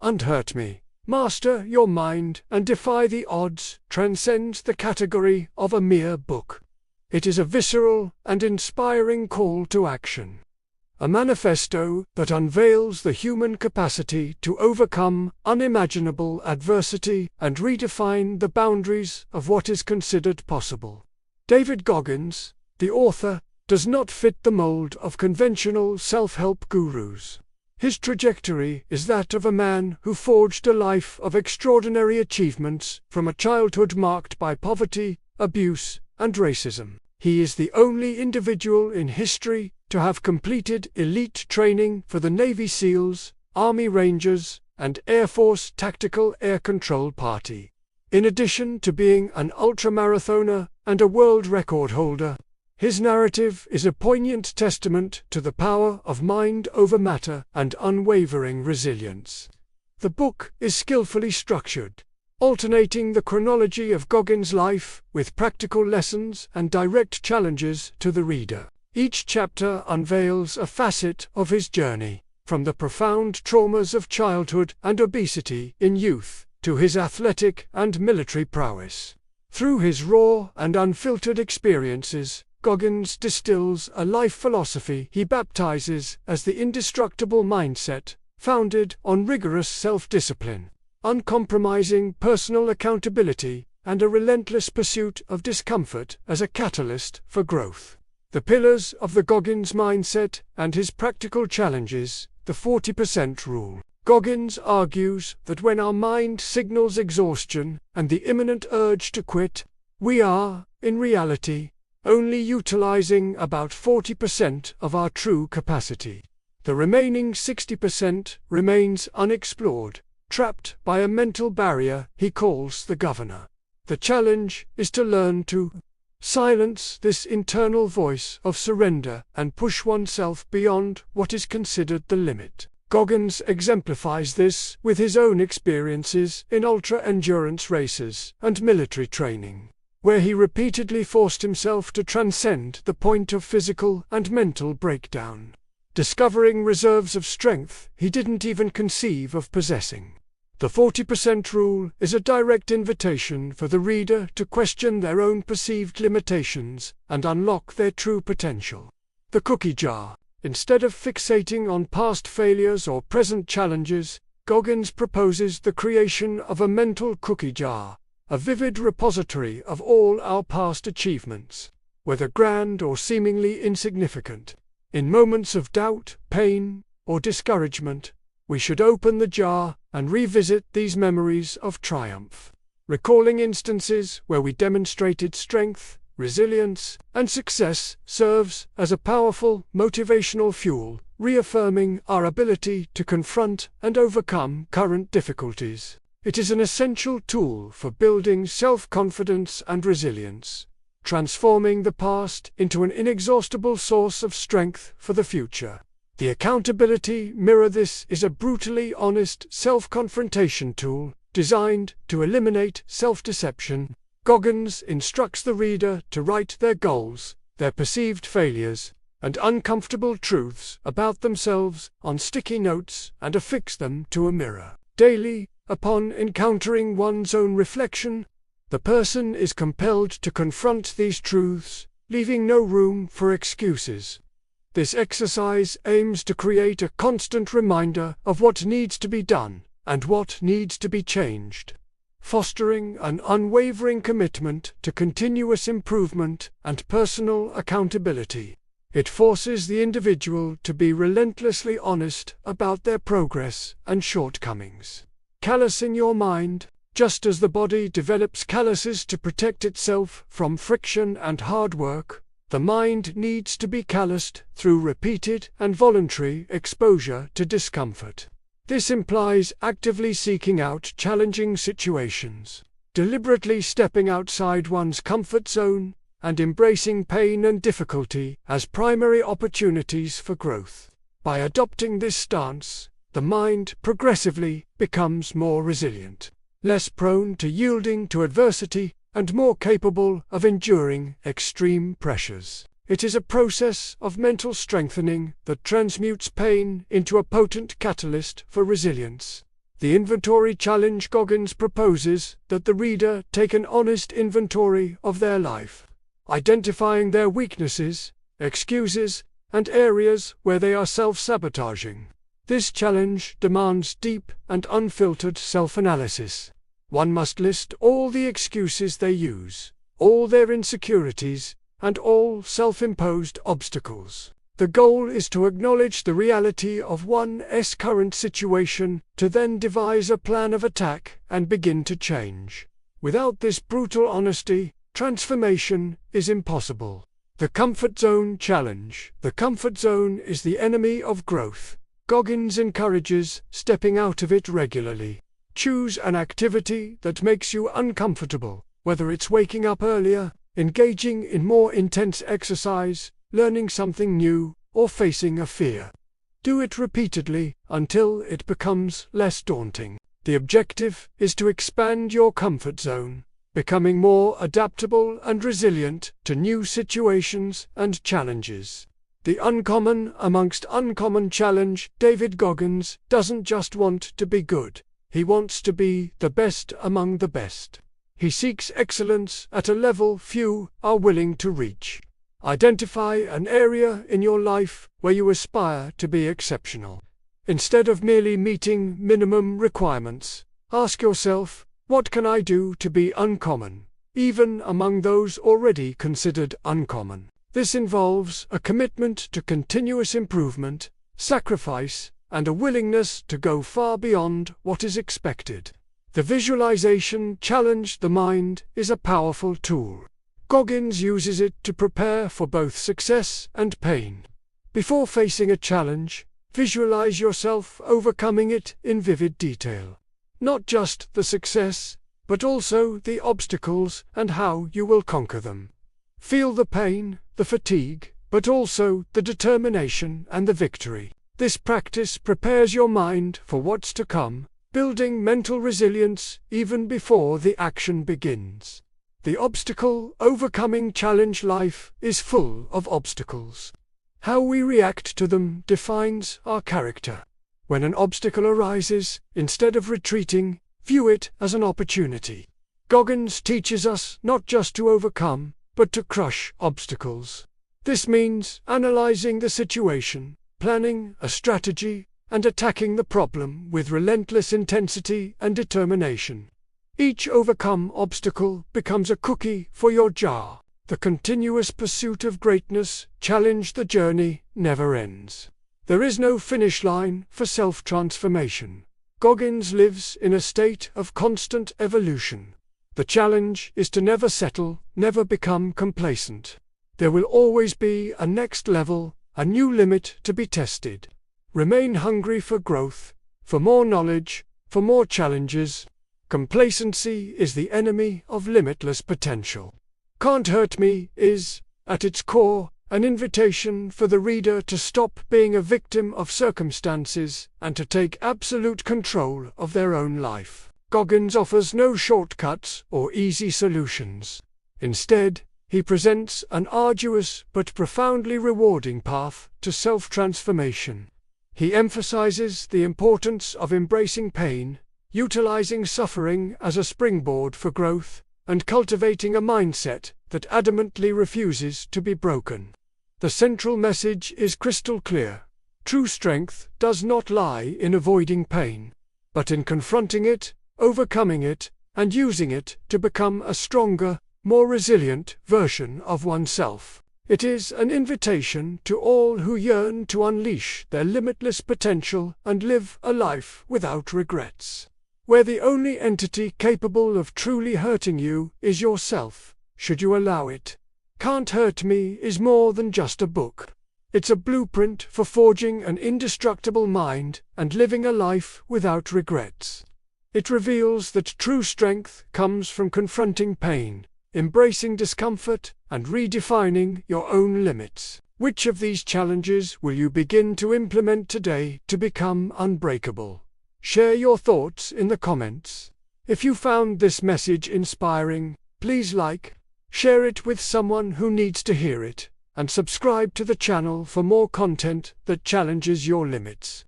and hurt me. Master your mind and defy the odds transcends the category of a mere book. It is a visceral and inspiring call to action. A manifesto that unveils the human capacity to overcome unimaginable adversity and redefine the boundaries of what is considered possible. David Goggins, the author, does not fit the mold of conventional self-help gurus. His trajectory is that of a man who forged a life of extraordinary achievements from a childhood marked by poverty, abuse, and racism. He is the only individual in history to have completed elite training for the Navy SEALs, Army Rangers, and Air Force Tactical Air Control Party. In addition to being an ultramarathoner and a world record holder, his narrative is a poignant testament to the power of mind over matter and unwavering resilience. The book is skillfully structured, alternating the chronology of Goggins' life with practical lessons and direct challenges to the reader. Each chapter unveils a facet of his journey, from the profound traumas of childhood and obesity in youth to his athletic and military prowess. Through his raw and unfiltered experiences, Goggins distills a life philosophy he baptizes as the indestructible mindset, founded on rigorous self-discipline, uncompromising personal accountability, and a relentless pursuit of discomfort as a catalyst for growth. The pillars of the Goggins mindset and his practical challenges, the 40% rule. Goggins argues that when our mind signals exhaustion and the imminent urge to quit, we are, in reality, only utilizing about 40% of our true capacity. The remaining 60% remains unexplored, trapped by a mental barrier he calls the governor. The challenge is to learn to silence this internal voice of surrender and push oneself beyond what is considered the limit. Goggins exemplifies this with his own experiences in ultra-endurance races and military training, where he repeatedly forced himself to transcend the point of physical and mental breakdown, discovering reserves of strength he didn't even conceive of possessing. The 40% rule is a direct invitation for the reader to question their own perceived limitations and unlock their true potential. The cookie jar. Instead of fixating on past failures or present challenges, Goggins proposes the creation of a mental cookie jar, a vivid repository of all our past achievements, whether grand or seemingly insignificant. In moments of doubt, pain, or discouragement, we should open the jar and revisit these memories of triumph, recalling instances where we demonstrated strength, resilience, and success serves as a powerful motivational fuel, reaffirming our ability to confront and overcome current difficulties. It is an essential tool for building self-confidence and resilience, transforming the past into an inexhaustible source of strength for the future. The accountability mirror. This is a brutally honest self-confrontation tool designed to eliminate self-deception. Goggins instructs the reader to write their goals, their perceived failures, and uncomfortable truths about themselves on sticky notes and affix them to a mirror. Daily, upon encountering one's own reflection, the person is compelled to confront these truths, leaving no room for excuses. This exercise aims to create a constant reminder of what needs to be done and what needs to be changed, fostering an unwavering commitment to continuous improvement and personal accountability. It forces the individual to be relentlessly honest about their progress and shortcomings. Callous in your mind. Just as the body develops calluses to protect itself from friction and hard work, the mind needs to be calloused through repeated and voluntary exposure to discomfort. This implies actively seeking out challenging situations, deliberately stepping outside one's comfort zone, and embracing pain and difficulty as primary opportunities for growth. By adopting this stance, the mind progressively becomes more resilient, less prone to yielding to adversity, and more capable of enduring extreme pressures. It is a process of mental strengthening that transmutes pain into a potent catalyst for resilience, The inventory challenge Goggins proposes that the reader take an honest inventory of their life, identifying their weaknesses, excuses, and areas where they are self-sabotaging. This challenge demands deep and unfiltered self-analysis. One must list all the excuses they use, all their insecurities, and all self-imposed obstacles. The goal is to acknowledge the reality of one's current situation, to then devise a plan of attack and begin to change. Without this brutal honesty, transformation is impossible. The comfort zone challenge. The comfort zone is the enemy of growth. Goggins encourages stepping out of it regularly. Choose an activity that makes you uncomfortable, whether it's waking up earlier, engaging in more intense exercise, learning something new, or facing a fear. Do it repeatedly until it becomes less daunting. The objective is to expand your comfort zone, becoming more adaptable and resilient to new situations and challenges. The uncommon amongst uncommon challenge. David Goggins doesn't just want to be good, he wants to be the best among the best. He seeks excellence at a level few are willing to reach. Identify an area in your life where you aspire to be exceptional. Instead of merely meeting minimum requirements, ask yourself, what can I do to be uncommon, even among those already considered uncommon? This involves a commitment to continuous improvement, sacrifice, and a willingness to go far beyond what is expected. The visualization challenge. The mind is a powerful tool. Goggins uses it to prepare for both success and pain. Before facing a challenge, visualize yourself overcoming it in vivid detail. Not just the success, but also the obstacles and how you will conquer them. Feel the pain, the fatigue, but also the determination and the victory. This practice prepares your mind for what's to come, building mental resilience even before the action begins. The obstacle overcoming challenge. Life is full of obstacles. How we react to them defines our character. When an obstacle arises, instead of retreating, view it as an opportunity. Goggins teaches us not just to overcome, but to crush obstacles. This means analyzing the situation, planning a strategy, and attacking the problem with relentless intensity and determination. Each overcome obstacle becomes a cookie for your jar. The continuous pursuit of greatness. Challenge. The journey never ends. There is no finish line for self-transformation. Goggins lives in a state of constant evolution. The challenge is to never settle, never become complacent. There will always be a next level, a new limit to be tested. Remain hungry for growth, for more knowledge, for more challenges. Complacency is the enemy of limitless potential. Can't Hurt Me is, at its core, an invitation for the reader to stop being a victim of circumstances and to take absolute control of their own life. Goggins offers no shortcuts or easy solutions. Instead, he presents an arduous but profoundly rewarding path to self-transformation. He emphasizes the importance of embracing pain, utilizing suffering as a springboard for growth, and cultivating a mindset that adamantly refuses to be broken. The central message is crystal clear. True strength does not lie in avoiding pain, but in confronting it, overcoming it, and using it to become a stronger, more resilient version of oneself. It is an invitation to all who yearn to unleash their limitless potential and live a life without regrets, where the only entity capable of truly hurting you is yourself, should you allow it. Can't Hurt Me is more than just a book. It's a blueprint for forging an indestructible mind and living a life without regrets. It reveals that true strength comes from confronting pain, embracing discomfort, and redefining your own limits. Which of these challenges will you begin to implement today to become unbreakable? Share your thoughts in the comments. If you found this message inspiring, please like, share it with someone who needs to hear it, and subscribe to the channel for more content that challenges your limits.